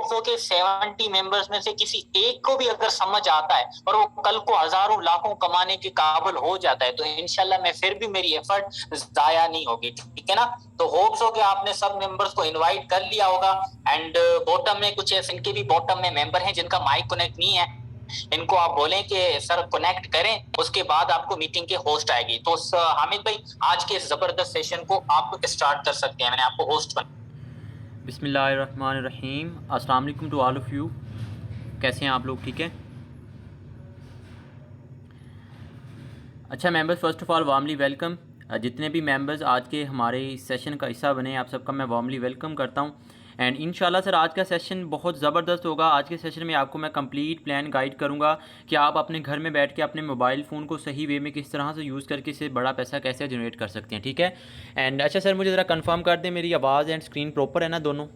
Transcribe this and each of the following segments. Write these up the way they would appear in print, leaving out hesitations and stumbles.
सौ के 70 मेंबर्स में से किसी एक को भी अगर समझ आता है और वो कल को हजारों लाखों कमाने के काबिल हो जाता है तो इंशाल्लाह मैं फिर भी मेरी एफर्ट जाया नहीं होगी। ठीक है ना। तो होप्स हो कि आपने सब मेंबर्स को इनवाइट कर लिया होगा। एंड बॉटम में कुछ ऐसे इनके भी बॉटम में मेंबर हैं जिनका माइक कनेक्ट नहीं है, इनको आप बोलें कि सर कनेक्ट करें, उसके बाद आपको मीटिंग के होस्ट आएगी। तो हामिद भाई आज के इस जबरदस्त सेशन को आप स्टार्ट कर सकते हैं, मैंने आपको होस्ट बना। बिस्मिल्लाहिर्रहमानिर्रहीम। अस्सलाम वालेकुम टू ऑल ऑफ़ यू। कैसे हैं आप लोग? ठीक है। अच्छा members, first of all warmly welcome. जितने भी मेंबर्स आज के हमारे इस सेशन का हिस्सा बने, आप सबका मैं वार्मली वेलकम करता हूं। एंड इंशाल्लाह सर आज का सेशन बहुत ज़बरदस्त होगा। आज के सेशन में आपको मैं कंप्लीट प्लान गाइड करूंगा कि आप अपने घर में बैठ के अपने मोबाइल फ़ोन को सही वे में किस तरह से यूज़ करके इससे बड़ा पैसा कैसे जनरेट कर सकते हैं। ठीक है। एंड अच्छा सर, मुझे ज़रा कंफर्म कर दें मेरी आवाज़ एंड स्क्रीन प्रॉपर है ना दोनों?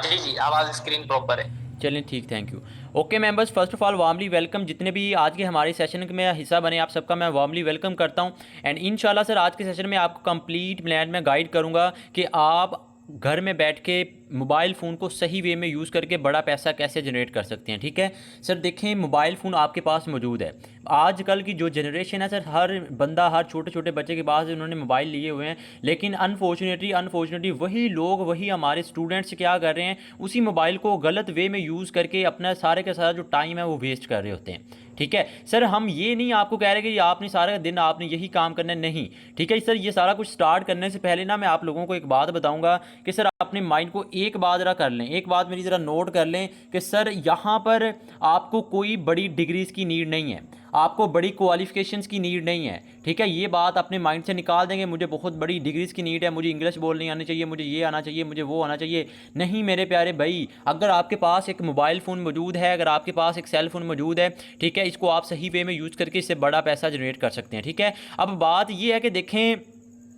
जी जी, आवाज स्क्रीन प्रॉपर है। चलें ठीक, thank you. Okay members, first of all warmly welcome. जितने भी आज के हमारे सेशन में हिस्सा बने आप सबका मैं वार्मली वेलकम करता हूं। एंड इंशाल्लाह सर आज के सेशन में आपको कंप्लीट प्लान में गाइड करूंगा कि आप घर में बैठ के मोबाइल फ़ोन को सही वे में यूज़ करके बड़ा पैसा कैसे जनरेट कर सकते हैं। ठीक है सर, देखें मोबाइल फ़ोन आपके पास मौजूद है। आजकल की जो जनरेशन है सर, हर बंदा, हर छोटे छोटे बच्चे के पास उन्होंने मोबाइल लिए हुए हैं। लेकिन अनफॉर्चुनेटली वही लोग, वही हमारे स्टूडेंट्स क्या कर रहे हैं, उसी मोबाइल को गलत वे में यूज़ करके अपना सारे का सारा जो टाइम है वो वेस्ट कर रहे होते हैं। ठीक है सर, हम ये नहीं आपको कह रहे कि आपने सारा दिन आपने यही काम करना है, नहीं। ठीक है सर, ये सारा कुछ स्टार्ट करने से पहले ना मैं आप लोगों को एक बात बताऊंगा कि सर अपने माइंड को एक बात ज़रा कर लें, एक बात मेरी ज़रा नोट कर लें कि सर यहाँ पर आपको कोई बड़ी डिग्रीज़ की नीड नहीं है, आपको बड़ी क्वालिफिकेशंस की नीड नहीं है। ठीक है, ये बात अपने माइंड से निकाल देंगे मुझे बहुत बड़ी डिग्रीज़ की नीड है, मुझे इंग्लिश बोलनी आनी चाहिए, मुझे ये आना चाहिए, मुझे वो आना चाहिए। नहीं मेरे प्यारे भाई, अगर आपके पास एक मोबाइल फ़ोन मौजूद है, अगर आपके पास एक सेल फ़ोन मौजूद है, ठीक है, इसको आप सही वे में यूज़ करके इससे बड़ा पैसा जनरेट कर सकते हैं। ठीक है, अब बात ये है कि देखें,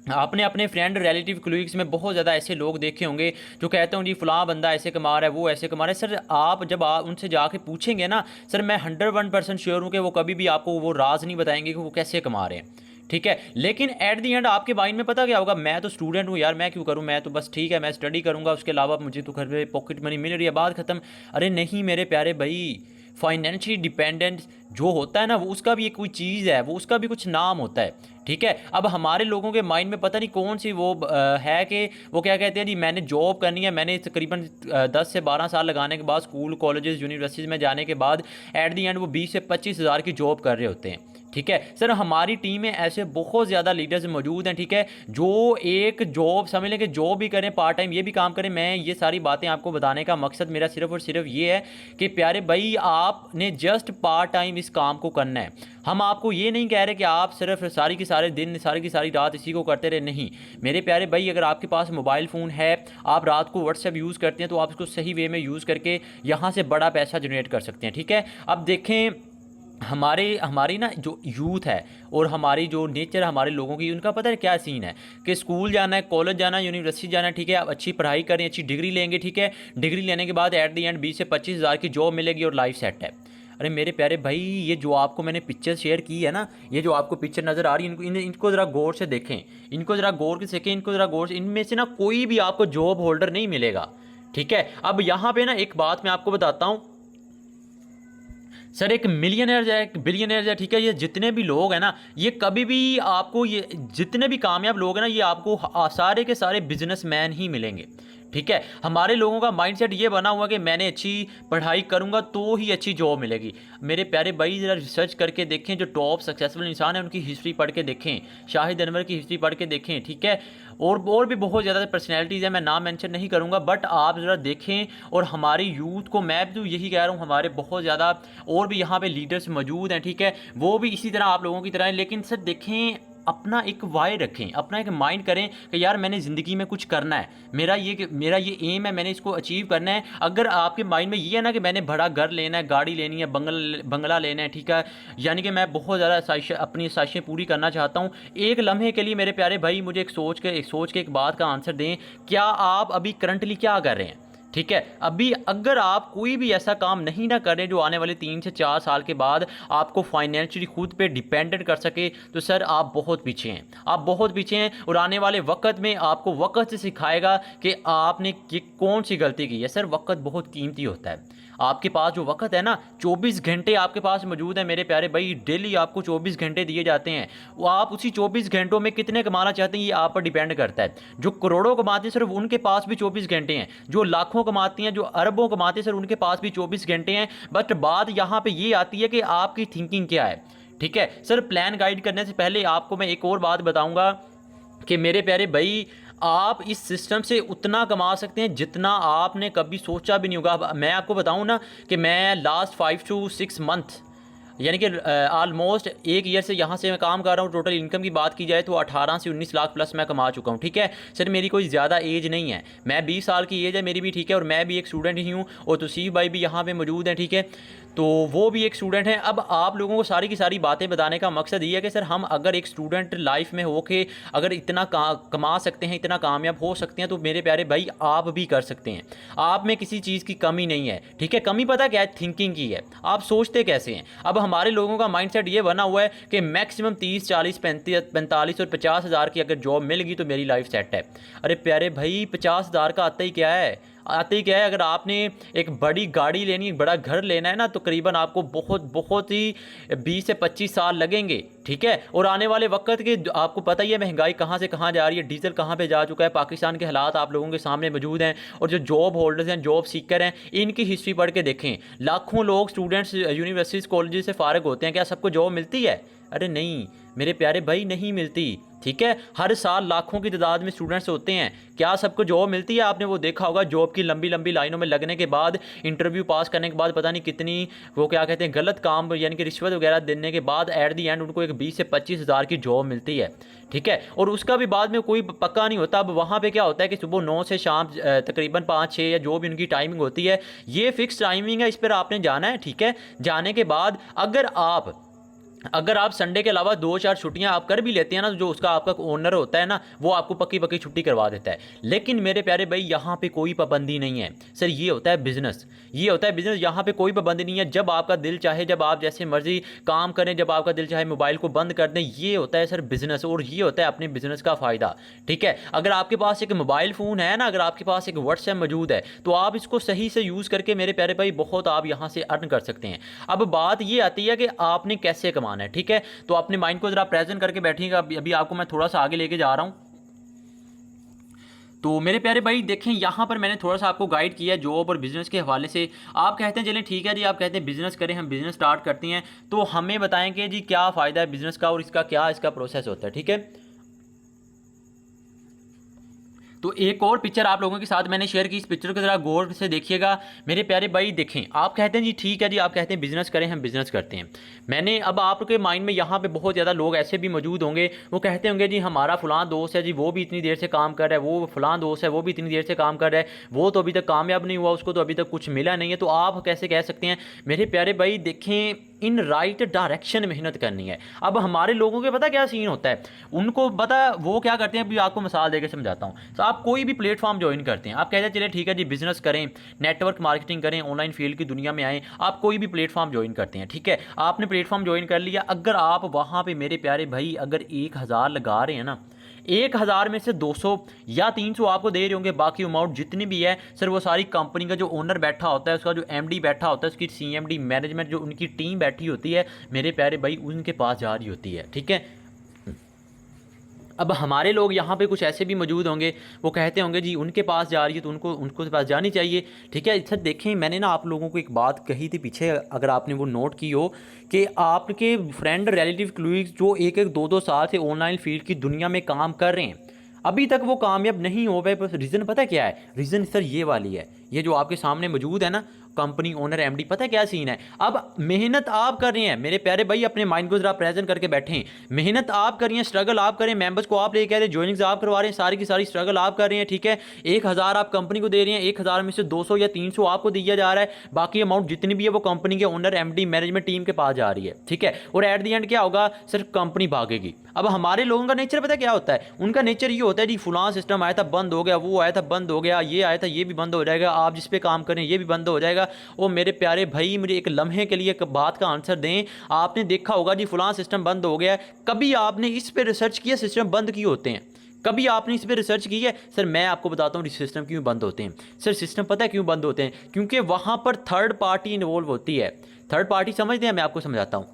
आपने अपने फ्रेंड, रिलेटिव, कोलीग्स में बहुत ज़्यादा ऐसे लोग देखे होंगे जो कहते होंगे जी फलां बंदा ऐसे कमा रहा है, वो ऐसे कमा रहा है। सर आप जब आप उनसे जाके पूछेंगे ना, सर मैं 101% श्योर हूँ कि वो कभी भी आपको वो राज नहीं बताएंगे कि वो कैसे कमा रहे हैं। ठीक है, लेकिन एट दी एंड आपके माइंड में पता क्या होगा, मैं तो स्टूडेंट हूँ यार, मैं क्यों करूँ, मैं तो बस ठीक है मैं स्टडी करूँगा, उसके अलावा मुझे तो घर पे पॉकेट मनी मिल रही है, बात ख़त्म। अरे नहीं मेरे प्यारे भाई, फाइनेंशियली डिपेंडेंट जो होता है ना, वो उसका भी एक कोई चीज़ है, वो उसका भी कुछ नाम होता है। ठीक है, अब हमारे लोगों के माइंड में पता नहीं कौन सी वो है कि वो क्या कहते हैं जी मैंने जॉब करनी है, मैंने तकरीबन 10 से 12 साल लगाने के बाद स्कूल कॉलेजेस यूनिवर्सिटीज़ में जाने के बाद एट दी एंड वो 20 से 25 हज़ार की जॉब कर रहे होते हैं। ठीक है सर, हमारी टीम में ऐसे बहुत ज़्यादा लीडर्स मौजूद हैं, ठीक है, जो एक जॉब समझ लें कि जॉब भी करें, पार्ट टाइम ये भी काम करें। मैं ये सारी बातें आपको बताने का मकसद मेरा सिर्फ और सिर्फ ये है कि प्यारे भाई आपने जस्ट पार्ट टाइम इस काम को करना है। हम आपको ये नहीं कह रहे कि आप सिर्फ सारी की सारे दिन, सारी की सारी रात इसी को करते रहे, नहीं मेरे प्यारे भाई। अगर आपके पास मोबाइल फ़ोन है, आप रात को व्हाट्सएप यूज़ करते हैं, तो आप इसको सही वे में यूज़ करके यहाँ से बड़ा पैसा जनरेट कर सकते हैं। ठीक है, अब देखें हमारी ना जो यूथ है और हमारी जो नेचर हमारे लोगों की, उनका पता है क्या सीन है कि स्कूल जाना है, कॉलेज जाना है, यूनिवर्सिटी जाना है, ठीक है, आप अच्छी पढ़ाई करें, अच्छी डिग्री लेंगे, ठीक है, डिग्री लेने के बाद एट दी एंड 20 से 25 हज़ार की जॉब मिलेगी और लाइफ सेट है। अरे मेरे प्यारे भाई, ये जो आपको मैंने पिक्चर शेयर की है ना, ये जो आपको पिक्चर नज़र आ रही है, इनको ज़रा गौर से देखें, इनको ज़रा गौर से देखें, इनको ज़रा गौर से, इनमें से ना कोई भी आपको जॉब होल्डर नहीं मिलेगा। ठीक है, अब यहाँ पे ना एक बात मैं आपको बताता हूँ सर, एक मिलियनर है, एक बिलियनर है, ठीक है, ये जितने भी लोग हैं ना, ये कभी भी आपको, ये जितने भी कामयाब लोग हैं ना, ये आपको सारे के सारे बिजनेसमैन ही मिलेंगे। ठीक है, हमारे लोगों का माइंडसेट ये बना हुआ कि मैंने अच्छी पढ़ाई करूंगा तो ही अच्छी जॉब मिलेगी। मेरे प्यारे भाई ज़रा रिसर्च करके देखें, जो टॉप सक्सेसफुल इंसान है उनकी हिस्ट्री पढ़ के देखें, शाहिद अनवर की हिस्ट्री पढ़ के देखें। ठीक है, और भी बहुत ज़्यादा पर्सनैलिटीज़ है, मैं नाम मेंशन नहीं करूँगा, बट आप ज़रा देखें। और हमारी यूथ को मैं भी तो यही कह रहा हूँ, हमारे बहुत ज़्यादा और भी यहाँ पे लीडर्स मौजूद हैं, ठीक है, वो भी इसी तरह आप लोगों की तरह हैं। लेकिन सर देखें, अपना एक वाई रखें, अपना एक माइंड करें कि यार मैंने ज़िंदगी में कुछ करना है, मेरा ये एम है, मैंने इसको अचीव करना है। अगर आपके माइंड में ये है ना कि मैंने बड़ा घर लेना है, गाड़ी लेनी है, बंगला लेना है, ठीक है, यानी कि मैं बहुत ज़्यादा अपनी ख्वाहिशें पूरी करना चाहता हूँ, एक लम्हे के लिए मेरे प्यारे भाई मुझे एक सोच के एक बात का आंसर दें, क्या आप अभी करंटली क्या कर रहे हैं? ठीक है। अभी अगर आप कोई भी ऐसा काम नहीं ना करें जो आने वाले 3 से 4 साल के बाद आपको फाइनेंशियली खुद पे डिपेंडेंट कर सके, तो सर आप बहुत पीछे हैं, आप बहुत पीछे हैं। और आने वाले वक्त में आपको वक्त से सिखाएगा कि आपने कौन सी गलती की है। सर वक्त बहुत कीमती होता है। आपके पास जो वक्त है ना, 24 घंटे आपके पास मौजूद है मेरे प्यारे भाई, डेली आपको 24 घंटे दिए जाते हैं। वो आप उसी 24 घंटों में कितने कमाना चाहते हैं ये आप पर डिपेंड करता है। जो करोड़ों कमाते हैं सिर्फ उनके पास भी 24 घंटे हैं, जो लाखों कमाती हैं, जो अरबों कमाते हैं सर उनके पास भी 24 घंटे हैं। बट बात यहाँ पे ये आती है कि आपकी थिंकिंग क्या है। ठीक है सर, प्लान गाइड करने से पहले आपको मैं एक और बात बताऊंगा कि मेरे प्यारे भाई, आप इस सिस्टम से उतना कमा सकते हैं जितना आपने कभी सोचा भी नहीं होगा। अब मैं आपको बताऊं ना कि मैं लास्ट 5 to 6 मंथ यानी कि ऑलमोस्ट 1 ईयर से यहाँ से मैं काम कर रहा हूँ। टोटल इनकम की बात की जाए तो 18 से 19 लाख प्लस मैं कमा चुका हूँ। ठीक है सर, मेरी कोई ज़्यादा एज नहीं है, मैं 20 साल की एज है मेरी भी। ठीक है, और मैं भी एक स्टूडेंट ही हूँ, और तौसीफ भाई भी यहाँ पे मौजूद हैं। ठीक है, तो वो भी एक स्टूडेंट हैं। अब आप लोगों को सारी की सारी बातें बताने का मकसद ये है कि सर हम अगर एक स्टूडेंट लाइफ में होके अगर इतना कमा सकते हैं, इतना कामयाब हो सकते हैं, तो मेरे प्यारे भाई आप भी कर सकते हैं। आप में किसी चीज़ की कमी नहीं है। ठीक है, कमी पता क्या है? थिंकिंग की है। आप सोचते कैसे हैं। अब हमारे लोगों का माइंडसेट ये बना हुआ है कि मैक्सिमम 30, 40, 35, 45 और 50 हज़ार की अगर जॉब मिल गई तो मेरी लाइफ सेट है। अरे प्यारे भाई, 50 हज़ार का आता ही क्या है, आते ही क्या है। अगर आपने एक बड़ी गाड़ी लेनी, एक बड़ा घर लेना है ना, तो करीबन आपको बहुत ही 20 से 25 साल लगेंगे। ठीक है, और आने वाले वक्त के आपको पता ही है महंगाई कहाँ से कहाँ जा रही है, डीजल कहाँ पे जा चुका है, पाकिस्तान के हालात आप लोगों के सामने मौजूद हैं। और जो जॉब होल्डर्स हैं, जॉब सीकर हैं, इनकी हिस्ट्री पढ़ के देखें। लाखों लोग स्टूडेंट्स यूनिवर्सिटीज़ कॉलेज से फारिग होते हैं, क्या सबको जॉब मिलती है? अरे नहीं मेरे प्यारे भाई, नहीं मिलती। ठीक है, हर साल लाखों की तादाद में स्टूडेंट्स होते हैं, क्या सबको जॉब मिलती है? आपने वो देखा होगा, जॉब की लंबी लंबी लाइनों में लगने के बाद, इंटरव्यू पास करने के बाद, पता नहीं कितनी वो क्या कहते हैं गलत काम यानी कि रिश्वत वगैरह देने के बाद एट दी एंड उनको एक 20 से 25 हज़ार की जॉब मिलती है। ठीक है, और उसका भी बाद में कोई पक्का नहीं होता। अब वहाँ पे क्या होता है कि सुबह 9 से शाम तकरीबन 5-6 या जो भी उनकी टाइमिंग होती है, ये फिक्स टाइमिंग है, इस पर आपने जाना है। ठीक है, जाने के बाद अगर आप संडे के अलावा 2-4 छुट्टियां आप कर भी लेते हैं ना, तो जो उसका आपका ओनर होता है ना, वो आपको पक्की पक्की छुट्टी करवा देता है। लेकिन मेरे प्यारे भाई, यहाँ पे कोई पाबंदी नहीं है सर, ये होता है बिजनेस, ये होता है बिजनेस। यहाँ पे कोई पाबंदी नहीं है, जब आपका दिल चाहे, जब आप जैसे मर्जी काम करें, जब आपका दिल चाहे मोबाइल को बंद कर दें। ये होता है सर बिजनेस, और ये होता है अपने बिजनेस का फ़ायदा। ठीक है, अगर आपके पास एक मोबाइल फ़ोन है ना, अगर आपके पास एक व्हाट्सएप मौजूद है, तो आप इसको सही से यूज़ करके मेरे प्यारे भाई बहुत आप यहाँ से अर्न कर सकते हैं। अब बात ये आती है कि आपने कैसे कमाना है। ठीक है, तो अपने माइंड को जरा प्रेजेंट करके बैठिएगा। अभी आपको मैं थोड़ा सा आगे लेके जा रहा हूं। तो मेरे प्यारे भाई देखें, यहाँ पर मैंने थोड़ा सा आपको गाइड किया है जॉब और बिजनेस के हवाले से। आप कहते हैं चलें ठीक है जी, आप कहते हैं बिजनेस करें, हम बिजनेस स्टार्ट करते हैं, तो हमें बताएंगे जी क्या फ़ायदा है बिजनेस का और इसका प्रोसेस होता है। ठीक है, तो एक और पिक्चर आप लोगों के साथ मैंने शेयर की, इस पिक्चर को ज़रा गौर से देखिएगा मेरे प्यारे भाई। देखें, आप कहते हैं जी ठीक है जी, आप कहते हैं बिज़नेस करें, हम बिज़नेस करते हैं। मैंने अब आपके माइंड में यहाँ पे बहुत ज़्यादा लोग ऐसे भी मौजूद होंगे, वो कहते होंगे जी हमारा फ़लाँ दोस्त है जी, वो भी इतनी देर से काम कर रहा है, वो फ़लाँ दोस्त है वो भी इतनी देर से काम कर रहा है, वो तो अभी तक कामयाब नहीं हुआ, उसको तो अभी तक कुछ मिला नहीं है। तो आप कैसे कह सकते हैं? मेरे प्यारे भाई देखें, इन राइट डायरेक्शन मेहनत करनी है। अब हमारे लोगों के पता क्या सीन होता है, उनको पता वो क्या करते हैं, अभी आपको मिसाल देकर समझाता हूँ। तो आप कोई भी प्लेटफॉर्म ज्वाइन करते हैं, आप कहते हैं चले ठीक है जी बिजनेस करें, नेटवर्क मार्केटिंग करें, ऑनलाइन फील्ड की दुनिया में आएँ, आप कोई भी प्लेटफॉर्म ज्वाइन करते हैं। ठीक है, आपने प्लेटफॉर्म ज्वाइन कर लिया, अगर आप वहाँ पर मेरे प्यारे भाई अगर 1000 लगा रहे हैं ना, 1000 में से 200 या 300 आपको दे रहे होंगे, बाकी अमाउंट जितनी भी है सर वो सारी कंपनी का जो ओनर बैठा होता है, उसका जो एमडी बैठा होता है, उसकी सीएमडी मैनेजमेंट जो उनकी टीम बैठी होती है मेरे प्यारे भाई, उनके पास जा रही होती है। ठीक है, अब हमारे लोग यहाँ पे कुछ ऐसे भी मौजूद होंगे, वो कहते होंगे जी उनके पास जा रही है तो उनको पास जानी चाहिए। ठीक है सर, देखें मैंने ना आप लोगों को एक बात कही थी पीछे, अगर आपने वो नोट की हो, कि आपके फ्रेंड रिलेटिव क्लूइक्स जो 1-1, 2-2 साल से ऑनलाइन फील्ड की दुनिया में काम कर रहे हैं, अभी तक वो कामयाब नहीं हो पाए। बस रीज़न पता क्या है? रीज़न सर ये वाली है, ये जो आपके सामने मौजूद है ना, कंपनी ओनर एमडी, पता है क्या सीन है? अब मेहनत आप कर रहे हैं मेरे प्यारे भाई, अपने माइंड को जरा प्रेजेंट करके बैठें। मेहनत आप कर रही हैं, स्ट्रगल आप करें, मेंबर्स को आप लेके आ रहे हैं, ज्वाइनिंग्स आप करवा रहे हैं, सारी की सारी स्ट्रगल आप कर रहे हैं। ठीक है, 1000 आप कंपनी को दे रहे हैं, 1000 में से 200 या 300 आपको दिया जा रहा है, बाकी अमाउंट जितनी भी है वो कंपनी के ओनर एमडी मैनेजमेंट टीम के पास जा रही है। ठीक है, और एट दी एंड क्या होगा? सिर्फ कंपनी भागेगी। अब हमारे लोगों का नेचर पता क्या होता है? उनका नेचर ये होता है जी फलां सिस्टम आया था बंद हो गया, वो आया था बंद हो गया, ये आया था ये भी बंद हो जाएगा, आप जिस पे काम करें ये भी बंद हो जाएगा। और मेरे प्यारे भाई मुझे एक लम्हे के लिए एक बात का आंसर दें, आपने देखा होगा जी फलां सिस्टम बंद हो गया है, कभी आपने इस पे रिसर्च किया सिस्टम बंद क्यों होते हैं? कभी आपने इस पे रिसर्च की है? सर मैं आपको बताता हूँ सिस्टम क्यों बंद होते हैं। सर सिस्टम पता है क्यों बंद होते हैं? क्योंकि वहाँ पर थर्ड पार्टी इन्वॉल्व होती है। थर्ड पार्टी समझते हैं? मैं आपको समझाता हूँ।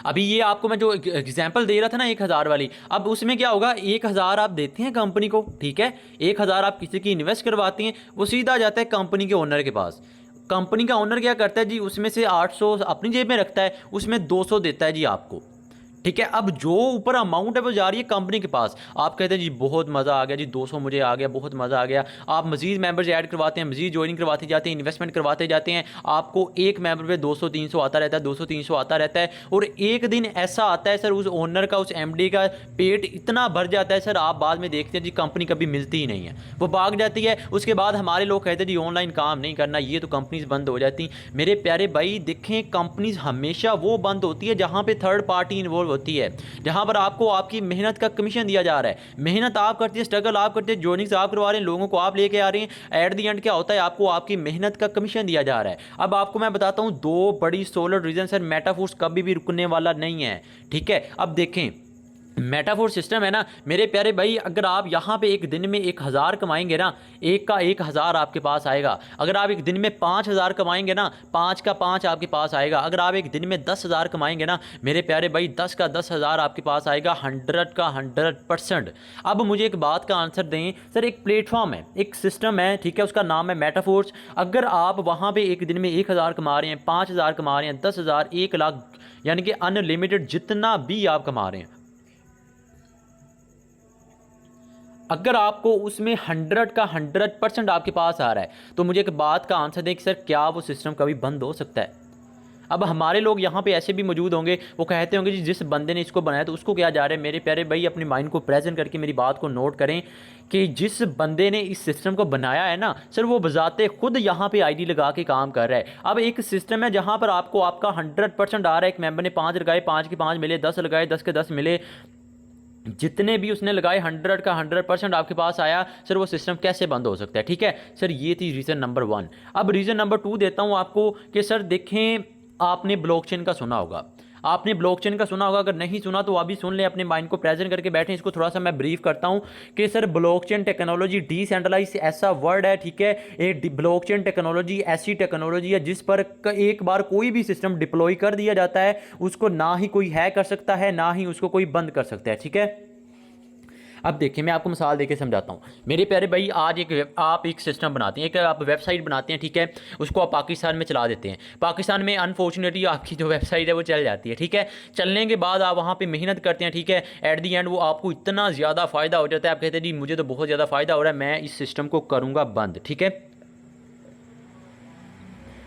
अभी ये आपको मैं जो एग्जांपल दे रहा था ना 1,000 वाली, अब उसमें क्या होगा, 1,000 आप देते हैं कंपनी को, ठीक है, 1,000 आप किसी की इन्वेस्ट करवाती हैं, वो सीधा जाता है कंपनी के ओनर के पास। कंपनी का ओनर क्या करता है जी, उसमें से 800 अपनी जेब में रखता है, उसमें 200 देता है जी आपको, ठीक है। अब जो ऊपर अमाउंट है वो जा रही है कंपनी के पास। आप कहते हैं जी बहुत मज़ा आ गया जी, 200 मुझे आ गया, बहुत मज़ा आ गया। आप मजीद मेंबर्स ऐड करवाते हैं, मजीद ज्वाइनिंग करवाते जाते हैं, इन्वेस्टमेंट करवाते जाते हैं, आपको एक मेंबर पे 200-300 आता रहता है, 200-300 आता रहता है। और एक दिन ऐसा आता है सर उस ओनर का, उस एमडी का पेट इतना भर जाता है सर, आप बाद में देखते हैं जी कंपनी कभी मिलती ही नहीं है, वो भाग जाती है। उसके बाद हमारे लोग कहते हैं जी ऑनलाइन काम नहीं करना, ये तो कंपनीज बंद हो जाती। मेरे प्यारे भाई देखें, कंपनीज हमेशा वो बंद होती है जहाँ पे थर्ड पार्टी इन्वॉल्व होती है, जहां पर आपको आपकी मेहनत का कमीशन दिया जा रहा है। मेहनत आप करते हैं, स्ट्रगल आप करते हैं, जॉइनिंग्स आप करवा रहे हैं, लोगों को आप लेके आ रहे हैं, एट द एंड क्या होता है, आपको आपकी मेहनत का कमीशन दिया जा रहा है। अब आपको मैं बताता हूं 2 बड़ी सोलर रीजन सर, मेटाफोर्स कभी भी रुकने वाला नहीं है, ठीक है। अब देखें मेटाफोर सिस्टम है ना मेरे प्यारे भाई, अगर आप यहाँ पे एक दिन में 1,000 कमाएंगे ना, एक का 1,000 आपके पास आएगा। अगर आप एक दिन में 5,000 कमाएंगे ना, 5 का 5 आपके पास आएगा। अगर आप एक दिन में 10,000 कमाएंगे ना मेरे प्यारे भाई, 10 का 10,000 आपके पास आएगा, 100 का 100%। अब मुझे एक बात का आंसर दें सर, एक प्लेटफॉर्म है, एक सिस्टम है, ठीक है, उसका नाम है मेटाफोर्स। अगर आप वहाँ पर एक दिन में 1,000 कमा रहे हैं, 5,000 कमा रहे हैं, 10,000, 1,00,000, यानी कि अनलिमिटेड जितना भी आप कमा रहे हैं, अगर आपको उसमें 100 का 100% आपके पास आ रहा है, तो मुझे एक बात का आंसर दें कि सर क्या वो सिस्टम कभी बंद हो सकता है? अब हमारे लोग यहाँ पे ऐसे भी मौजूद होंगे, वो कहते होंगे जी जिस बंदे ने इसको बनाया तो उसको क्या जा रहा है। मेरे प्यारे भाई अपनी माइंड को प्रेजेंट करके मेरी बात को नोट करें कि जिस बंदे ने इस सिस्टम को बनाया है ना सर, वो बजाते खुद यहाँ पे आईडी लगा के काम कर रहा है। अब एक सिस्टम है जहाँ पर आपको आपका 100% आ रहा है। एक मेंबर ने 5 लगाए, 5 के 5 मिले, 10 लगाए, 10 के 10 मिले, जितने भी उसने लगाए 100 का 100% आपके पास आया। सर वो सिस्टम कैसे बंद हो सकता है? ठीक है सर, ये थी रीज़न नंबर 1। अब रीज़न नंबर 2 देता हूँ आपको कि सर देखें, आपने ब्लॉकचेन का सुना होगा, आपने ब्लॉकचेन का सुना होगा, अगर नहीं सुना तो अभी सुन लें, अपने माइंड को प्रेजेंट करके बैठें। इसको थोड़ा सा मैं ब्रीफ करता हूं कि सर ब्लॉकचेन टेक्नोलॉजी डिसेंट्रलाइज ऐसा वर्ड है, ठीक है। एक ब्लॉकचेन टेक्नोलॉजी ऐसी टेक्नोलॉजी है जिस पर एक बार कोई भी सिस्टम डिप्लॉय कर दिया जाता है, उसको ना ही कोई हैक कर सकता है, ना ही उसको कोई बंद कर सकता है, ठीक है। अब देखिए मैं आपको मिसाल देके समझाता हूँ मेरे प्यारे भाई। आज आप एक सिस्टम बनाते हैं, एक आप वेबसाइट बनाते हैं, ठीक है, उसको आप पाकिस्तान में चला देते हैं। पाकिस्तान में अनफॉर्चुनेटली आपकी जो वेबसाइट है वो चल जाती है, ठीक है। चलने के बाद आप वहाँ पे मेहनत करते हैं, ठीक है, एट दी एंड वो आपको इतना ज़्यादा फ़ायदा हो जाता है, आप कहते हैं जी मुझे तो बहुत ज़्यादा फ़ायदा हो रहा है, मैं इस सिस्टम को करूँगा बंद, ठीक है।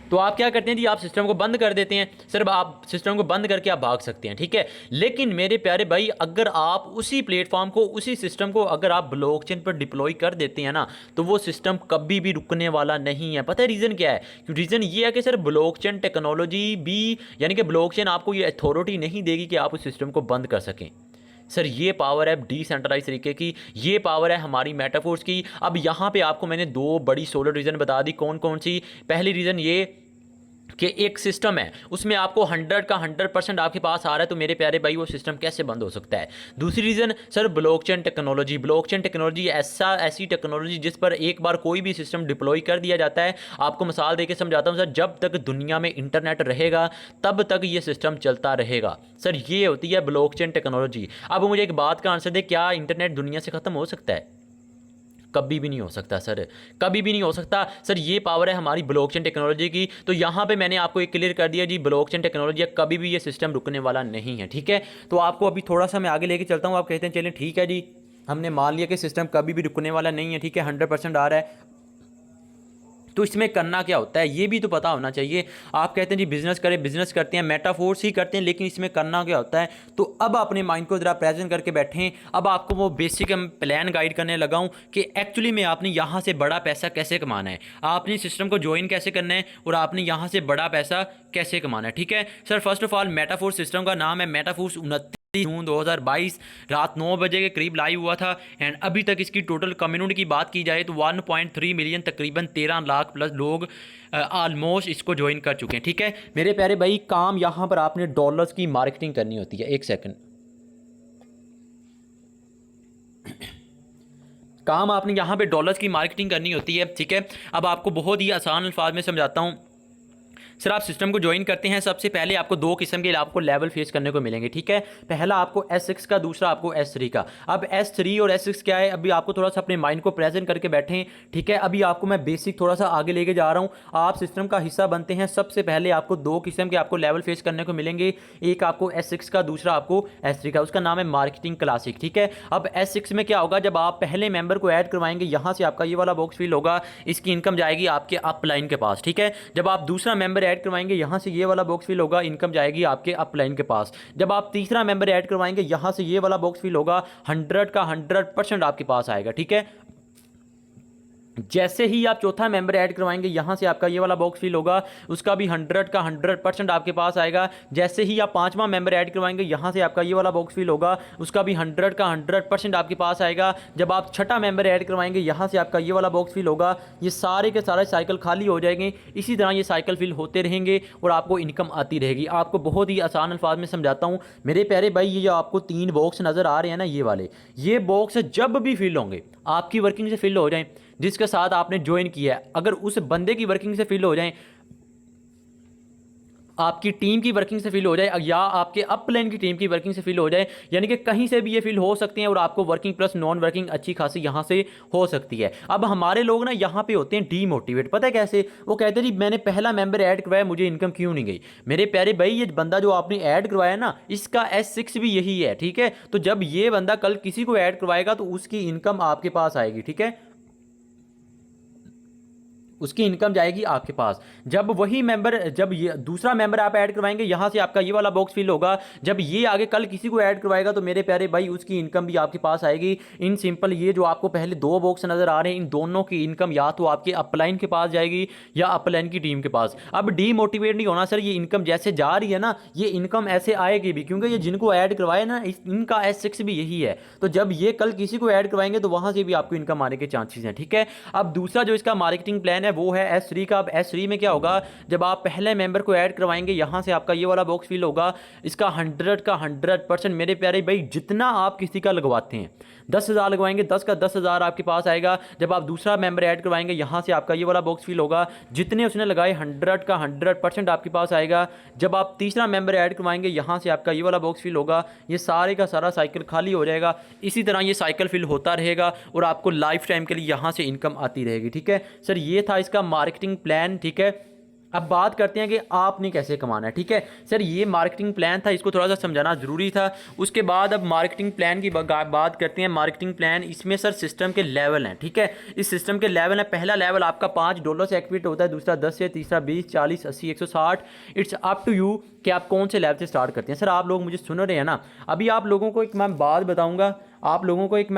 तो आप क्या करते हैं जी, आप सिस्टम को बंद कर देते हैं। सर आप सिस्टम को बंद करके आप भाग सकते हैं, ठीक है। लेकिन मेरे प्यारे भाई अगर आप उसी प्लेटफॉर्म को, उसी सिस्टम को अगर आप ब्लॉकचेन पर डिप्लॉय कर देते हैं ना, तो वो सिस्टम कभी भी रुकने वाला नहीं है। पता है रीज़न क्या है? रीज़न ये है कि सर ब्लॉकचेन टेक्नोलॉजी भी, यानी कि ब्लॉकचेन आपको ये अथॉरिटी नहीं देगी कि आप उस सिस्टम को बंद कर सकें। सर ये पावर है डिसेंट्रलाइज तरीके की, ये पावर है हमारी मेटाफोर्स की। अब यहाँ पे आपको मैंने 2 बड़ी सोलर रीज़न बता दी। कौन कौन सी? पहली रीज़न ये कि एक सिस्टम है उसमें आपको 100 का 100% आपके पास आ रहा है, तो मेरे प्यारे भाई वो सिस्टम कैसे बंद हो सकता है? दूसरी reason sir blockchain technology. Blockchain technology ऐसी टेक्नोलॉजी जिस पर एक बार कोई भी सिस्टम डिप्लॉय कर दिया जाता है। आपको मिसाल देके समझाता हूँ सर, जब तक दुनिया में इंटरनेट रहेगा तब तक ये सिस्टम चलता रहेगा। सर ये होती है ब्लॉकचेन टेक्नोलॉजी। अब मुझे एक बात का आंसर दे, क्या इंटरनेट दुनिया से ख़त्म हो सकता है? कभी भी नहीं हो सकता सर, कभी भी नहीं हो सकता। सर ये पावर है हमारी ब्लॉकचेन टेक्नोलॉजी की। तो यहाँ पे मैंने आपको एक क्लियर कर दिया जी, ब्लॉकचेन टेक्नोलॉजी है, कभी भी ये सिस्टम रुकने वाला नहीं है, ठीक है। तो आपको अभी थोड़ा सा मैं आगे लेके चलता हूँ। आप कहते हैं चलें ठीक है जी, हमने मान लिया कि सिस्टम कभी भी रुकने वाला नहीं है, ठीक है, 100% आ रहा है। तो इसमें करना क्या होता है ये भी तो पता होना चाहिए। आप कहते हैं जी बिजनेस करें, बिजनेस करते हैं, मेटाफोर्स ही करते हैं, लेकिन इसमें करना क्या होता है? तो अब अपने माइंड को ज़रा प्रेजेंट करके बैठें। अब आपको वो बेसिक प्लान गाइड करने लगा हूं कि एक्चुअली में आपने यहाँ से बड़ा पैसा कैसे कमाना है, आपने सिस्टम को ज्वाइन कैसे करना है और आपने यहाँ से बड़ा पैसा कैसे कमाना है, ठीक है। Sir first of all Meta Force system का नाम है मेटाफोर्स 29। जून 2022 रात 9 बजे के करीब लाइव हुआ था। एंड अभी तक इसकी टोटल कम्युनिटी की बात की जाए तो 1.3 मिलियन तकरीबन 13 लाख प्लस लोग ऑलमोस्ट इसको ज्वाइन कर चुके हैं। ठीक है मेरे प्यारे भाई, काम यहाँ पर आपने डॉलर्स की मार्केटिंग करनी होती है। एक सेकंड, काम आपने यहाँ पे डॉलर्स की मार्केटिंग करनी होती है। ठीक है, अब आपको बहुत ही आसान अल्फाज में समझाता हूँ। सर आप सिस्टम को ज्वाइन करते हैं, सबसे पहले आपको दो किस्म के आपको लेवल फेस करने को मिलेंगे। ठीक है, पहला आपको S6 का, दूसरा आपको S3 का। अब S3 और S6 क्या है, अभी आपको थोड़ा सा अपने माइंड को प्रेजेंट करके बैठें। ठीक है, अभी आपको मैं बेसिक थोड़ा सा आगे लेके जा रहा हूँ, आप सिस्टम का हिस्सा बनते हैं। सबसे पहले आपको दो किस्म के आपको लेवल फेस करने को मिलेंगे, एक आपको S6 का, दूसरा आपको S3 का। उसका नाम है मार्केटिंग क्लासिक। ठीक है, अब S6 में क्या होगा, जब आप पहले मेंबर को ऐड करवाएंगे, यहाँ से आपका ये वाला बॉक्स फिल होगा, इसकी इनकम जाएगी आपके अपलाइन के पास। ठीक है, जब आप दूसरा मेंबर ऐड करवाएंगे, यहां से ये वाला बॉक्स फिल होगा, इनकम जाएगी आपके अपलाइन के पास। जब आप तीसरा मेंबर ऐड करवाएंगे, यहां से ये वाला बॉक्स फिल होगा, 100 का 100% आपके पास आएगा। ठीक है, जैसे ही आप चौथा मेंबर ऐड करवाएंगे, यहाँ से आपका ये वाला बॉक्स फिल होगा, उसका भी 100 का 100% आपके पास आएगा। जैसे ही आप पांचवा मेंबर ऐड करवाएंगे, यहाँ से आपका ये वाला बॉक्स फिल होगा, उसका भी 100 का 100% आपके पास आएगा। जब आप छठा मेंबर ऐड करवाएंगे, यहाँ से आपका ये वाला बॉक्स फिल होगा, ये सारे के सारे साइकिल खाली हो जाएंगे। इसी तरह ये साइकिल फिल होते रहेंगे और आपको इनकम आती रहेगी। आपको बहुत ही आसान अल्फाज में समझाता हूँ मेरे प्यारे भाई, ये जो आपको 3 बॉक्स नज़र आ रहे हैं ना, ये वाले, ये बॉक्स जब भी फिल होंगे, आपकी वर्किंग से फिल हो जाएं, जिसके साथ आपने ज्वाइन किया है, अगर उस बंदे की वर्किंग से फिल हो जाए, आपकी टीम की वर्किंग से फिल हो जाए, या आपके अपलाइन की टीम की वर्किंग से फिल हो जाए, यानी कि कहीं से भी ये फिल हो सकते हैं और आपको वर्किंग प्लस नॉन वर्किंग अच्छी खासी यहाँ से हो सकती है। अब हमारे लोग ना यहाँ पे होते हैं डीमोटिवेट, पता है कैसे? वो कहते हैं जी मैंने पहला मेंबर ऐड करवाया, मुझे इनकम क्यों नहीं गई। मेरे प्यारे भाई, ये बंदा जो आपने ऐड करवाया ना, इसका S6 भी यही है। ठीक है, तो जब ये बंदा कल किसी को ऐड करवाएगा तो उसकी इनकम आपके पास आएगी। ठीक है, उसकी इनकम जाएगी आपके पास। जब वही मेंबर, जब ये दूसरा मेंबर आप ऐड करवाएंगे, यहां से आपका ये वाला बॉक्स फिल होगा, जब ये आगे कल किसी को ऐड करवाएगा तो मेरे प्यारे भाई उसकी इनकम भी आपके पास आएगी। इन सिंपल, ये जो आपको पहले 2 बॉक्स नजर आ रहे हैं, इन दोनों की इनकम या तो आपके अपलाइन के पास जाएगी या अपलाइन की टीम के पास। अब डीमोटिवेट नहीं होना सर, ये इनकम जैसे जा रही है ना, ये इनकम ऐसे आएगी भी, क्योंकि ये जिनको ऐड करवाए ना, इनका S6 भी यही है। तो जब ये कल किसी को ऐड करवाएंगे तो वहां से भी आपको इनकम आने के चांसेस हैं। ठीक है, अब दूसरा जो इसका मार्केटिंग प्लान है वो है S3 का। अब S3 में क्या होगा, जब आप पहले मेंबर को ऐड करवाएंगे, यहां से आपका ये वाला बॉक्स फिल होगा, इसका 100 का 100%। मेरे प्यारे भाई, जितना आप किसी का लगवाते हैं, 10,000 लगवाएंगे, 10 का 10,000 आपके पास आएगा। जब आप दूसरा मेंबर ऐड करवाएंगे, यहां से आपका ये वाला बॉक्स फिल होगा, जितने उसने लगाए 100 का 100% आपके पास आएगा। जब आप तीसरा मेंबर ऐड करवाएंगे, यहां से आपका ये वाला बॉक्स फिल होगा, ये सारे का सारा साइकिल खाली हो जाएगा। इसी तरह ये साइकिल फिल होता रहेगा और आपको लाइफ टाइम के लिए यहां से इनकम आती रहेगी। ठीक है सर, ये था इसका मार्केटिंग प्लान। ठीक है, अब बात करते हैं कि आपने कैसे कमाना है। ठीक है सर, ये मार्केटिंग प्लान था, इसको थोड़ा सा समझाना ज़रूरी था। उसके बाद अब मार्केटिंग प्लान की बात करते हैं। मार्केटिंग प्लान, इसमें सर सिस्टम के लेवल हैं। ठीक है, इस सिस्टम के लेवल है, पहला लेवल आपका $5 से एक्टिवेट होता है, दूसरा 10 से, तीसरा 20, 40, 80, 160। इट्स अप टू यू कि आप कौन से लेवल से स्टार्ट करते हैं। सर आप लोग मुझे सुन रहे हैं ना, अभी आप लोगों को एक मैं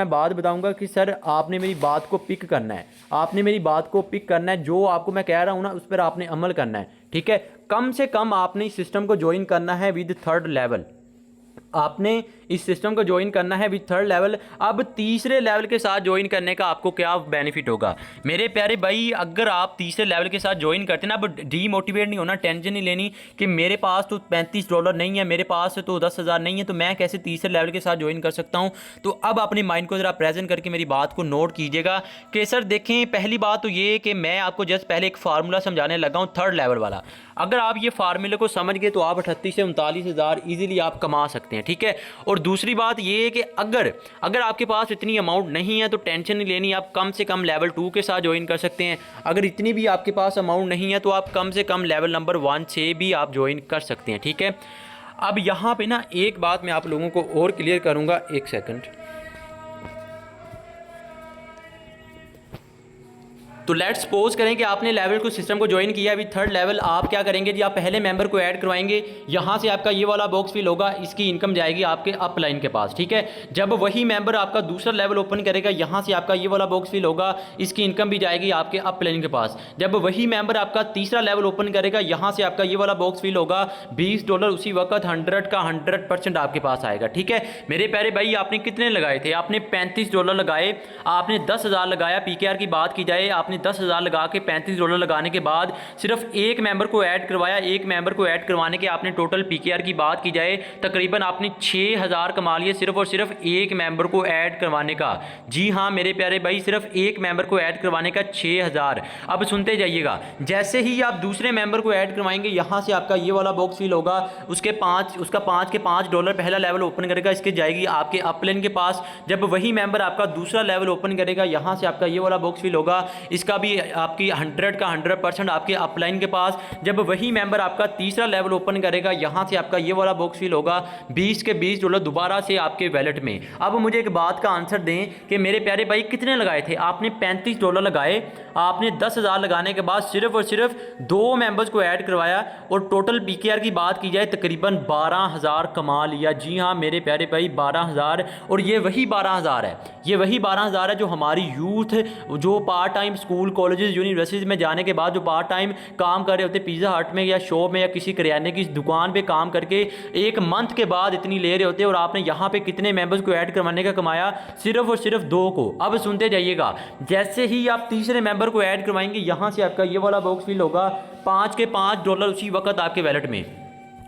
बात बताऊंगा कि सर आपने मेरी बात को पिक करना है, आपने मेरी बात को पिक करना है, जो आपको मैं कह रहा हूं ना उस पर आपने अमल करना है। ठीक है, कम से कम आपने इस सिस्टम को ज्वाइन करना है विद 3rd लेवल, आपने इस सिस्टम को ज्वाइन करना है विद 3rd लेवल। अब तीसरे लेवल के साथ ज्वाइन करने का आपको क्या बेनिफिट होगा मेरे प्यारे भाई, अगर आप तीसरे लेवल के साथ ज्वाइन करते हैं ना, अब डीमोटिवेट नहीं होना, टेंशन नहीं लेनी कि मेरे पास तो $35 नहीं है, मेरे पास तो 10,000 नहीं है, तो मैं कैसे तीसरे लेवल के साथ ज्वाइन कर सकता हूं। तो अब अपने माइंड को ज़रा प्रेजेंट करके मेरी बात को नोट कीजिएगा कि सर देखें, पहली बात तो ये कि मैं आपको जस्ट पहले एक फार्मूला समझाने लगा हूँ 3rd लेवल वाला। अगर आप ये फार्मूले को समझ गए तो आप 38 से 39,000 ईजिली आप कमा सकते हैं। ठीक है, और दूसरी बात ये है कि अगर आपके पास इतनी अमाउंट नहीं है तो टेंशन नहीं लेनी, आप कम से कम लेवल 2 के साथ ज्वाइन कर सकते हैं। अगर इतनी भी आपके पास अमाउंट नहीं है तो आप कम से कम लेवल नंबर 1 से भी आप ज्वाइन कर सकते हैं। ठीक है, अब यहाँ पे ना एक बात मैं आप लोगों को और क्लियर करूँगा, एक सेकंड। तो लेट्स सपोज करें कि आपने लेवल को सिस्टम को ज्वाइन किया, अभी थर्ड लेवल आप क्या करेंगे जी, आप पहले मेंबर को ऐड करवाएंगे, यहाँ से आपका ये वाला बॉक्स फिल होगा, इसकी इनकम जाएगी आपके अप लाइन के पास, ठीक है। जब वही मेंबर आपका दूसरा लेवल ओपन करेगा, यहाँ से आपका ये वाला बॉक्स फिल होगा, इसकी इनकम भी जाएगी आपके अप लाइन के पास। जब वही मेंबर आपका तीसरा लेवल ओपन करेगा, यहाँ से आपका ये वाला बॉक्स फिल होगा, $20 उसी वक्त 100 का 100% आपके पास आएगा, ठीक है। मेरे प्यारे भाई आपने कितने लगाए थे, आपने $35 लगाए, आपने 10,000 लगाया। पीकेआर की बात की जाए, आपने 10,000 लगा के $35 लगाने के बाद सिर्फ एक मेंबर को ऐड करवाया, एक मेंबर को ऐड करवाने के आपने टोटल पीकेआर की बात की जाए तकरीबन आपने 6,000 कमा लिए, सिर्फ और सिर्फ एक मेंबर को ऐड करवाने का। जी हाँ मेरे प्यारे भाई, सिर्फ एक मेंबर को ऐड करवाने का 6,000। अब सुनते जाइएगा, जैसे ही आप दूसरे मेंबर को ऐड करवाएंगे, यहाँ से आपका ये वाला बॉक्स फिल होगा, उसका 5 के $5 पहला लेवल ओपन करेगा, इसके जाएगी आपके अपलाइन के पास। जब वही मेंबर आपका दूसरा लेवल ओपन करेगा, यहाँ से आपका ये वाला बॉक्स फिल होगा, इसका भी आपकी 100 का 100% आपके अपलाइन के पास। जब वही मेंबर आपका तीसरा लेवल ओपन करेगा, यहाँ से आपका ये वाला बॉक्स फिल होगा, 20 के $20 दोबारा से आपके वैलेट में। अब मुझे एक बात का आंसर दें कि मेरे प्यारे भाई कितने लगाए थे, आपने $35 लगाए, आपने 10,000 लगाने के बाद सिर्फ और सिर्फ 2 मेंबर्स को ऐड करवाया और टोटल पीकेआर की बात की जाए तकरीबन 12,000 कमा लिया। जी हाँ मेरे प्यारे भाई 12,000, और ये वही 12,000 है, ये वही 12,000 है जो हमारी यूथ जो part time school colleges universities में जाने के बाद जो पार्ट टाइम काम कर रहे होते, पिज़्ज़ा हट में या शॉप में या किसी करियाने की दुकान पे काम करके एक मंथ के बाद इतनी ले रहे होते, और आपने यहाँ पे कितने मेंबर्स को ऐड करवाने का कमाया, सिर्फ और सिर्फ 2 को। अब सुनते जाइएगा, जैसे ही आप तीसरे मेंबर को ऐड करवाएंगे, यहाँ से आपका ये वाला बॉक्स फिल होगा, 5 के $5 उसी वक्त आपके वैलेट में।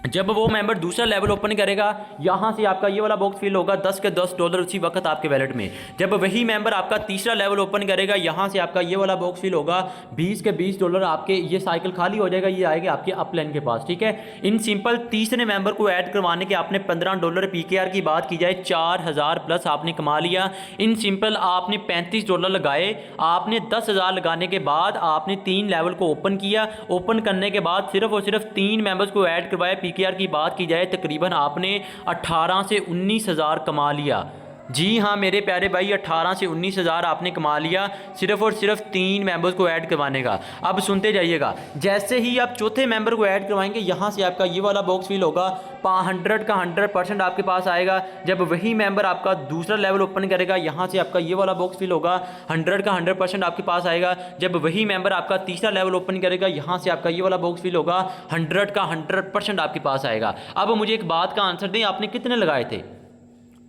जब वो मेंबर दूसरा लेवल ओपन करेगा, यहाँ से आपका ये वाला बॉक्स फिल होगा, 10 के $10 उसी वक्त आपके वैलेट में। जब वही मेंबर आपका तीसरा लेवल ओपन करेगा, यहाँ से आपका ये वाला बॉक्स फिल होगा, 20 के $20 आपके, ये साइकिल खाली हो जाएगा, ये आएगा आपके अपलाइन के पास, ठीक है। इन सिंपल तीसरे मेंबर को ऐड करवाने के आपने $15 पीकेआर की बात की जाए 4,000 प्लस आपने कमा लिया। इन सिंपल आपने $35 लगाए, आपने 10,000 लगाने के बाद आपने 3 लेवल को ओपन किया, ओपन करने के बाद सिर्फ और सिर्फ 3 मेंबर्स को ऐड करवाया। पीकेआर की बात की जाए तकरीबन आपने 18 से 19,000 कमा लिया। जी हाँ मेरे प्यारे भाई, 18 से 19,000 आपने कमा लिया सिर्फ और सिर्फ 3 मेंबर्स को ऐड करवाने का। अब सुनते जाइएगा, जैसे ही आप चौथे मेंबर को ऐड करवाएंगे, यहाँ से आपका ये वाला बॉक्स फिल होगा, 100 का 100% आपके पास आएगा। जब वही मेंबर आपका दूसरा लेवल ओपन करेगा, यहाँ से आपका ये वाला बॉक्स फिल होगा, 100 का 100% आपके पास आएगा। जब वही मेंबर आपका तीसरा लेवल ओपन करेगा, यहाँ से आपका ये वाला बॉक्स फिल होगा, 100 का 100% आपके पास आएगा। अब मुझे एक बात का आंसर दें, आपने कितने लगाए थे,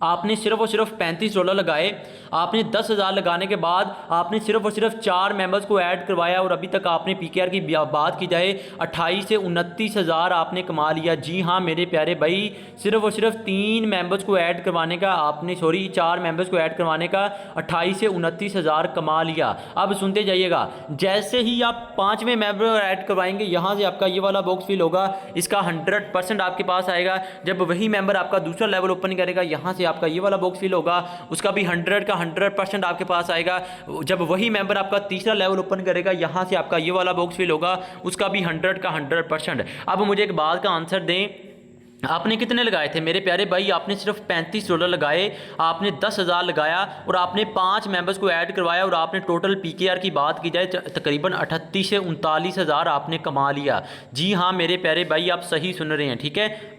आपने सिर्फ और सिर्फ $35 लगाए, आपने 10,000 लगाने के बाद आपने सिर्फ और सिर्फ 4 मेंबर्स को ऐड करवाया, और अभी तक आपने पीकेआर की बात की जाए 28 से 29,000 आपने कमा लिया। जी हाँ मेरे प्यारे भाई, सिर्फ और सिर्फ 3 मेंबर्स को ऐड करवाने का आपने 4 मेंबर्स को ऐड करवाने का 28 से 29,000 कमा लिया। अब सुनते जाइएगा, जैसे ही आप 5वें मेंबर ऐड करवाएंगे, यहाँ से आपका ये वाला बॉक्स फिल होगा, इसका 100% आपके पास आएगा। जब वही मेंबर आपका दूसरा लेवल ओपन करेगा, यहाँ से आपका ये वाला बॉक्स फिल होगा, उसका भी 100 का 100% आपके पास आएगा। जब वही मेंबर आपका तीसरा लेवल ओपन करेगा, यहाँ से आपका ये वाला बॉक्स फिल होगा, उसका भी 100 का 100%। अब मुझे एक बात का आंसर दें, आपने कितने लगाए थे मेरे प्यारे भाई, आपने सिर्फ $35 लगाए, आपने 10,000 लगाया और आपने 5 मेंबर्स को ऐड करवाया, और आपने टोटल पीकेआर की बात की जाए तकरीबन 38 से 39,000 आपने कमा लिया। जी हाँ मेरे प्यारे भाई, आप सही सुन रहे हैं, ठीक है।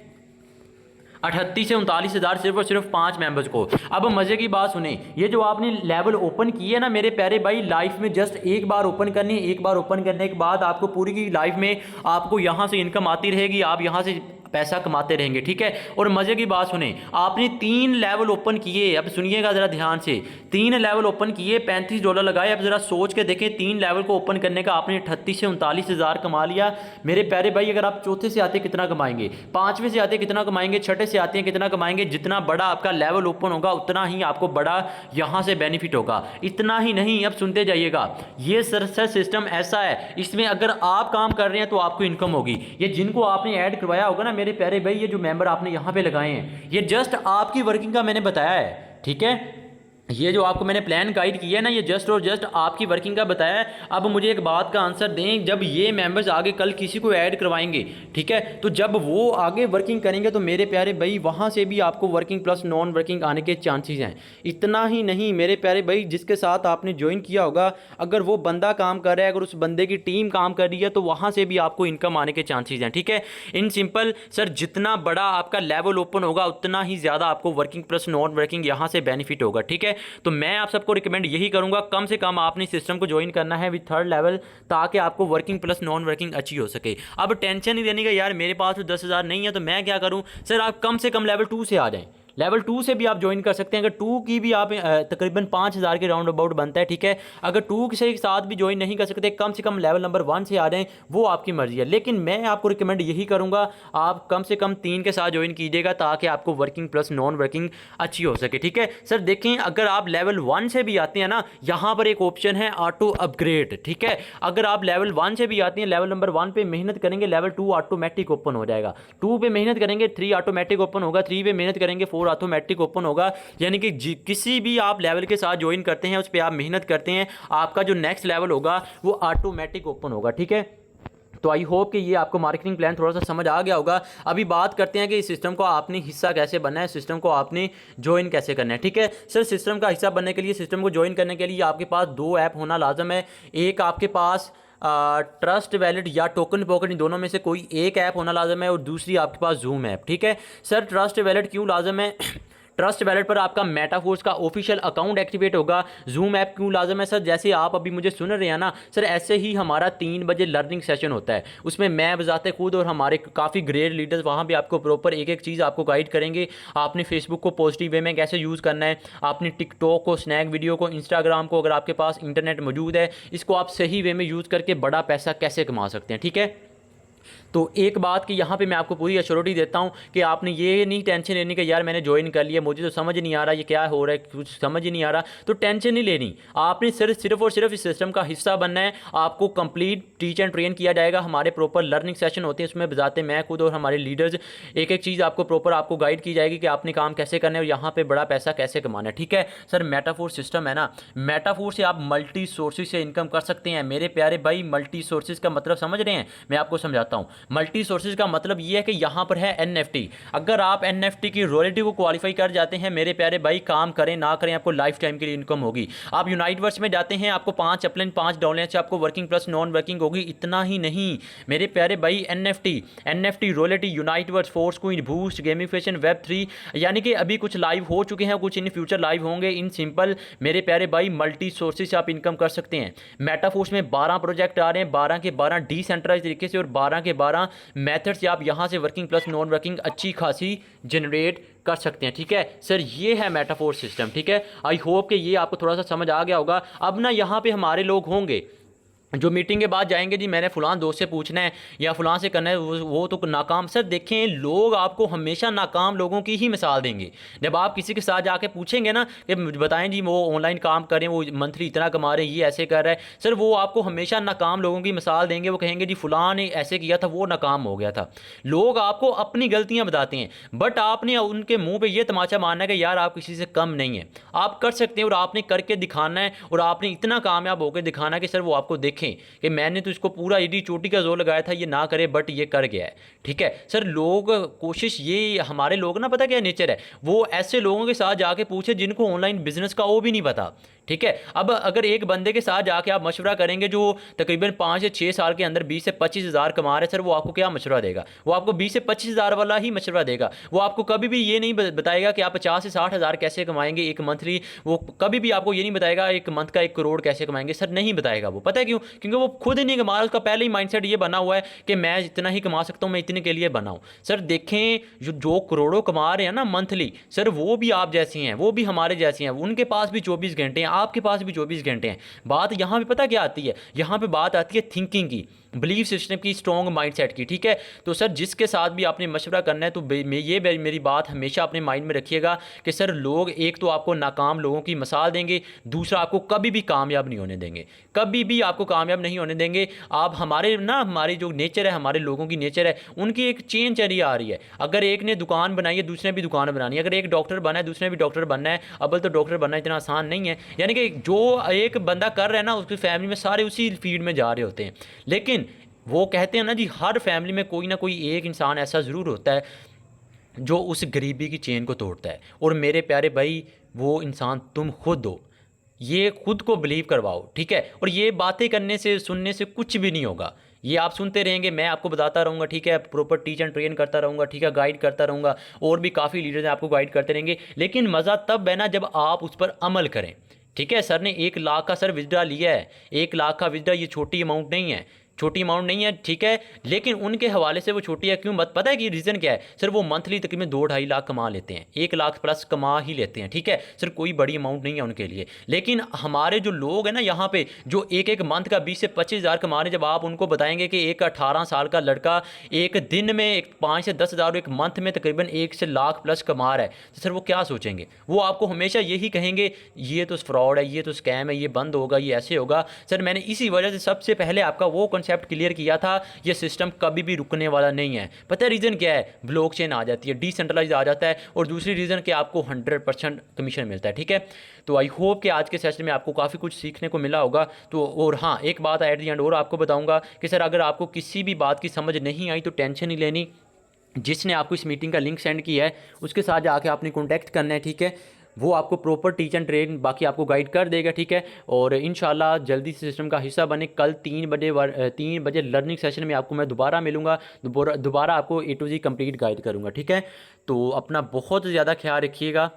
38 से 39,000 सिर्फ और सिर्फ 5 मेंबर्स को। अब मज़े की बात सुने, ये जो आपने लेवल ओपन किए ना मेरे प्यारे भाई, लाइफ में जस्ट एक बार ओपन करनी है, एक बार ओपन करने के बाद आपको पूरी की लाइफ में आपको यहाँ से इनकम आती रहेगी, आप यहाँ से पैसा कमाते रहेंगे, ठीक है। और मज़े की बात सुने, आपने 3 लेवल ओपन किए, अब सुनिएगा ज़रा ध्यान से, 3 लेवल ओपन किए, $35 लगाए। अब ज़रा सोच के देखें, 3 लेवल को ओपन करने का आपने 38 से 39,000 कमा लिया। मेरे प्यारे भाई, अगर आप चौथे से आते कितना कमाएंगे, 5वें से आते कितना कमाएंगे, छठे से आते हैं कितना कमाएंगे। जितना बड़ा आपका लेवल ओपन होगा, उतना ही आपको बड़ा यहाँ से बेनिफिट होगा। इतना ही नहीं, अब सुनते जाइएगा, ये सर सिस्टम ऐसा है, इसमें अगर आप काम कर रहे हैं तो आपको इनकम होगी। ये जिनको आपने ऐड करवाया होगा ना मेरे प्यारे भाई, ये जो मेंबर आपने यहाँ पे लगाए हैं, ये जस्ट आपकी वर्किंग का मैंने बताया है, ठीक है। ये जो आपको मैंने प्लान गाइड किया है ना, ये जस्ट और जस्ट आपकी वर्किंग का बताया है। अब मुझे एक बात का आंसर दें, जब ये मेंबर्स आगे कल किसी को ऐड करवाएंगे, ठीक है, तो जब वो आगे वर्किंग करेंगे तो मेरे प्यारे भाई वहाँ से भी आपको वर्किंग प्लस नॉन वर्किंग आने के चांसेस हैं। इतना ही नहीं मेरे प्यारे भाई, जिसके साथ आपने ज्वाइन किया होगा, अगर वो बंदा काम कर रहा है, अगर उस बंदे की टीम काम कर रही है, तो वहाँ से भी आपको इनकम आने के चांसेस हैं। ठीक है, इन सिंपल सर, जितना बड़ा आपका लेवल ओपन होगा उतना ही ज़्यादा आपको वर्किंग प्लस नॉन वर्किंग यहाँ से बेनिफिट होगा। ठीक है, तो मैं आप सबको रिकमेंड यही करूंगा, कम से कम आपने सिस्टम को ज्वाइन करना है विद थर्ड लेवल, ताकि आपको वर्किंग प्लस नॉन वर्किंग अच्छी हो सके। अब टेंशन नहीं लेने का, यार मेरे पास तो 10,000 नहीं है तो मैं क्या करूं। सर आप कम से कम लेवल 2 से आ जाएं, लेवल 2 से भी आप ज्वाइन कर सकते हैं। अगर 2 की भी आप तकरीबन 5,000 के राउंड अबाउट बनता है। ठीक है, अगर 2 के साथ भी ज्वाइन नहीं कर सकते, कम से कम लेवल नंबर 1 से आ जाएं, वो आपकी मर्जी है। लेकिन मैं आपको रिकमेंड यही करूंगा, आप कम से कम 3 के साथ ज्वाइन कीजिएगा, ताकि आपको वर्किंग प्लस नॉन वर्किंग अच्छी हो सके। ठीक है सर, देखें अगर आप लेवल 1 से भी आते हैं ना, यहाँ पर एक ऑप्शन है ऑटो अपग्रेड। ठीक है, अगर आप लेवल 1 से भी आते हैं, लेवल नंबर 1 पे मेहनत करेंगे, लेवल 2 ऑटोमेटिक ओपन हो जाएगा। 2 पे मेहनत करेंगे, 3 ऑटोमेटिक ओपन होगा। 3 पे मेहनत करेंगे, 4 ऑटोमेटिक ओपन होगा। यानी कि किसी भी आप लेवल के साथ ज्वाइन करते हैं, उस पर आप मेहनत करते हैं, आपका जो नेक्स्ट लेवल होगा वो ऑटोमेटिक ओपन होगा। ठीक है, तो आई होप कि ये आपको मार्केटिंग प्लान थोड़ा सा समझ आ गया होगा। अभी बात करते हैं कि इस सिस्टम को आपने हिस्सा कैसे बनना है, सिस्टम को आपने ज्वाइन कैसे करना है। ठीक है सर, सिस्टम का हिस्सा बनने के लिए, सिस्टम को ज्वाइन करने के लिए आपके पास 2 ऐप होना लाजम है। एक आपके पास ट्रस्ट वैलेट या टोकन पॉकेट, इन दोनों में से कोई एक ऐप होना लाजम है, और दूसरी आपके पास जूम ऐप। ठीक है सर, ट्रस्ट वैलेट क्यों लाजम है? ट्रस्ट वैलेट पर आपका मेटाफोर्स का ऑफिशियल अकाउंट एक्टिवेट होगा। जूम ऐप क्यों लाजम है सर? जैसे आप अभी मुझे सुन रहे हैं ना सर, ऐसे ही हमारा 3 बजे लर्निंग सेशन होता है, उसमें मैं बजाते खुद और हमारे काफ़ी ग्रेट लीडर्स वहाँ भी आपको प्रॉपर एक एक चीज़ आपको गाइड करेंगे। आपने फेसबुक को पॉजिटिव वे में कैसे यूज़ करना है, आपने टिकटॉक को, स्नैक वीडियो को, इंस्टाग्राम को, अगर आपके पास इंटरनेट मौजूद है, इसको आप सही वे में यूज़ करके बड़ा पैसा कैसे कमा सकते हैं। ठीक है, तो एक बात की यहाँ पे मैं आपको पूरी एश्योरिटी देता हूँ कि आपने ये नहीं टेंशन लेनी कि यार मैंने ज्वाइन कर लिया, मुझे तो समझ नहीं आ रहा ये क्या हो रहा है, कुछ समझ ही नहीं आ रहा, तो टेंशन नहीं लेनी। आपने सिर्फ और सिर्फ इस सिस्टम का हिस्सा बनना है। आपको कंप्लीट टीच एंड ट्रेन किया जाएगा, हमारे प्रॉपर लर्निंग सेशन होते हैं, उसमें बजाते मैं खुद और हमारे लीडर्स एक एक चीज़ आपको प्रॉपर आपको गाइड की जाएगी कि आपने काम कैसे करना है और यहाँ पर बड़ा पैसा कैसे कमाना है। ठीक है सर, मेटाफोर सिस्टम है ना, मेटाफोर से आप मल्टी सोर्सेज से इनकम कर सकते हैं। मेरे प्यारे भाई, मल्टी सोर्सेज का मतलब समझ रहे हैं? मैं आपको समझाता हूँ। मल्टी सोर्सेज का मतलब ये है कि यहाँ पर है NFT। अगर आप NFT की रॉयल्टी को क्वालिफाई कर जाते हैं, मेरे प्यारे भाई, काम करें ना करें, आपको लाइफ टाइम के लिए इनकम होगी। आप यूनाइटवर्स में जाते हैं, आपको 5 अपलाइन 5 डाउनलाइन से आपको वर्किंग प्लस नॉन वर्किंग होगी। इतना ही नहीं मेरे प्यारे भाई, NFT royalty, Uniteverse, force queen, boost, gamification, Web3, यानी कि अभी कुछ लाइव हो चुके हैं, कुछ इन फ्यूचर लाइव होंगे। इन सिंपल मेरे प्यारे भाई, मल्टी सोर्सेज से आप इनकम कर सकते हैं। मेटाफोर्स में 12 प्रोजेक्ट आ रहे हैं, 12 के 12 डिसेंट्रलाइज तरीके से, और 12 के 12 मेथड से आप यहाँ से वर्किंग प्लस नॉन वर्किंग अच्छी खासी जनरेट कर सकते हैं। ठीक है सर, ये है मेटाफोर सिस्टम। ठीक है, आई होप कि ये आपको थोड़ा सा समझ आ गया होगा। अब ना यहाँ पे हमारे लोग होंगे जो मीटिंग के बाद जाएंगे, जी मैंने फलां दोस्त से पूछना है या फलां से करना है, वो तो नाकाम। सर देखें, लोग आपको हमेशा नाकाम लोगों की ही मिसाल देंगे। जब आप किसी के साथ जाके पूछेंगे ना कि बताएं जी वो ऑनलाइन काम करें, वो मंथली इतना कमा रहे हैं, ये ऐसे कर रहा है, सर वो आपको हमेशा नाकाम लोगों की मिसाल देंगे। वो कहेंगे जी फलां ने ऐसे किया था, वो नाकाम हो गया था। लोग आपको अपनी गलतियाँ बताते हैं, बट आपने उनके मुँह पर यह तमाचा मारना है कि यार आप किसी से कम नहीं है, आप कर सकते हैं, और आपने करके दिखाना है, और आपने इतना कामयाब होकर दिखाना है कि सर वो आपको देखें कि मैंने तो इसको पूरा एडी चोटी का जोर लगाया था, ये ना करे, बट ये कर गया है। ठीक है सर, लोग कोशिश, ये हमारे लोग ना, पता क्या नेचर है, वो ऐसे लोगों के साथ जाके पूछे जिनको ऑनलाइन बिजनेस का वो भी नहीं पता। ठीक है, अब अगर एक बंदे के साथ जाके आप मशवरा करेंगे जो तकरीबन 5 से 6 साल के अंदर 20 से 25 हज़ार कमा रहे हैं, सर वो आपको क्या मशवरा देगा? वो आपको 20 से 25 हज़ार वाला ही मशवरा देगा। वो आपको कभी भी ये नहीं बताएगा कि आप 50 से 60 हज़ार कैसे कमाएंगे एक मंथली। वो कभी भी आपको ये नहीं बताएगा एक मंथ का 1 करोड़ कैसे कमाएंगे, सर नहीं बताएगा वो। पता है क्यों? क्योंकि वो खुद ही नहीं कमा रहा, उसका पहले ही माइंडसेट ये बना हुआ है कि मैं इतना ही कमा सकता हूँ, मैं इतने के लिए बनाऊँ। सर देखें, जो करोड़ों कमा रहे हैं ना मंथली, सर वो भी आप जैसे हैं, वो भी हमारे जैसे हैं, उनके पास भी 24 घंटे हैं, आपके पास भी 24 घंटे हैं। बात यहाँ पे पता क्या आती है? यहाँ पे बात आती है थिंकिंग की। बिलीफ सिस्टम की, स्ट्रॉन्ग माइंडसेट की, ठीक है। तो सर जिसके साथ भी आपने मशवरा करना है तो मेरी बात हमेशा अपने माइंड में रखिएगा कि सर लोग एक तो आपको नाकाम लोगों की मिसाल देंगे, दूसरा आपको कभी भी कामयाब नहीं होने देंगे, कभी भी आपको कामयाब नहीं होने देंगे। आप हमारे जो नेचर है, हमारे लोगों की नेचर है, उनकी एक चेन चली आ रही है। अगर एक ने दुकान बनाई है, दूसरे ने भी दुकान बनानी है। अगर एक डॉक्टर बना है, दूसरे ने भी डॉक्टर बनना है। अव्वल तो डॉक्टर बनना इतना आसान नहीं है, यानी कि जो एक बंदा कर रहा है ना, उसकी फैमिली में सारे उसी फील्ड में जा रहे होते हैं। लेकिन वो कहते हैं ना जी, हर फैमिली में कोई ना कोई एक इंसान ऐसा ज़रूर होता है जो उस गरीबी की चेन को तोड़ता है। और मेरे प्यारे भाई, वो इंसान तुम खुद हो। ये खुद को बिलीव करवाओ, ठीक है। और ये बातें करने से, सुनने से कुछ भी नहीं होगा। ये आप सुनते रहेंगे, मैं आपको बताता रहूँगा, ठीक है, प्रॉपर टीच एंड ट्रेन करता रहूँगा, ठीक है, गाइड करता रहूँगा। और भी काफ़ी लीडर्स हैं, आपको गाइड करते रहेंगे। लेकिन मज़ा तब है ना जब आप उस पर अमल करें, ठीक है। सर ने 1 लाख का सर विड्रा लिया है, 1 लाख का विड्रा, ये छोटी अमाउंट नहीं है, छोटी अमाउंट नहीं है, ठीक है। लेकिन उनके हवाले से वो छोटी है क्यों, मत पता है कि रीज़न क्या है सर? वो मंथली तकरीबन 2-2.5 लाख कमा लेते हैं, 1 लाख प्लस कमा ही लेते हैं, ठीक है सर। कोई बड़ी अमाउंट नहीं है उनके लिए। लेकिन हमारे जो लोग हैं ना यहाँ पे, जो एक मंथ का 20 से 25 हज़ार कमा रहे हैं, जब आप उनको बताएंगे कि एक 18 साल का लड़का एक दिन में 5 से 10 हज़ार, एक मंथ में तकरीबन 1 से लाख प्लस कमा रहा है, तो सर वो क्या सोचेंगे? वो आपको हमेशा यही कहेंगे, ये तो फ्रॉड है, ये तो स्कैम है, ये बंद होगा, ये ऐसे होगा। सर मैंने इसी वजह से सबसे पहले आपका वो कॉन्सेप्ट क्लियर किया था, ये सिस्टम कभी भी रुकने वाला नहीं है। पता है रीज़न क्या है? ब्लॉकचेन आ जाती है, डिसेंट्रलाइज आ जाता है, और दूसरी रीज़न कि आपको 100% कमीशन मिलता है, ठीक है। तो आई होप कि आज के सेशन में आपको काफ़ी कुछ सीखने को मिला होगा। तो और हाँ, एक बात एट दी एंड और आपको बताऊंगा कि सर अगर आपको किसी भी बात की समझ नहीं आई तो टेंशन नहीं लेनी। जिसने आपको इस मीटिंग का लिंक सेंड किया है उसके साथ जाके आपने कॉन्टैक्ट करना है, ठीक है। वो आपको प्रॉपर टीच एंड ट्रेन बाकी आपको गाइड कर देगा, ठीक है। और इंशाल्लाह जल्दी से सिस्टम का हिस्सा बने। कल 3 बजे लर्निंग सेशन में आपको मैं दोबारा मिलूँगा, दोबारा आपको A to Z complete guide करूँगा, ठीक है। तो अपना बहुत ज़्यादा ख्याल रखिएगा।